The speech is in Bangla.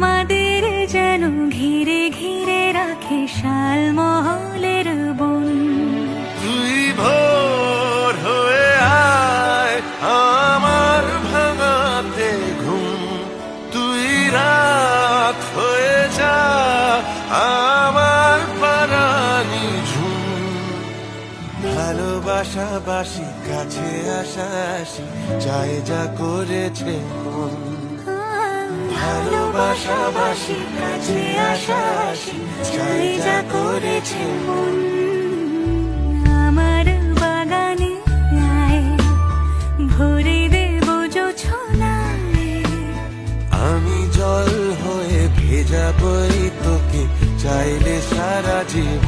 আমাদের যেন ঘিরে ঘিরে রাখে শালমহলের বন। তুই ভোর হয়ে আয় আমার ভাঙাতে ঘুম, তুই রাত হয়ে যা আমার পারানি ঝুম। ভালোবাসাবাসি কাছে আসাসি চাই যা করেছে মন, ভালোবাসাবাসি কাছে আসাসি চাই যা করেছে মন। আমার বাগানে আয় ভরে দেব জোছনায়, আমি জল হয়ে ভেজাবই তোকে চাইলে সারা জীবন।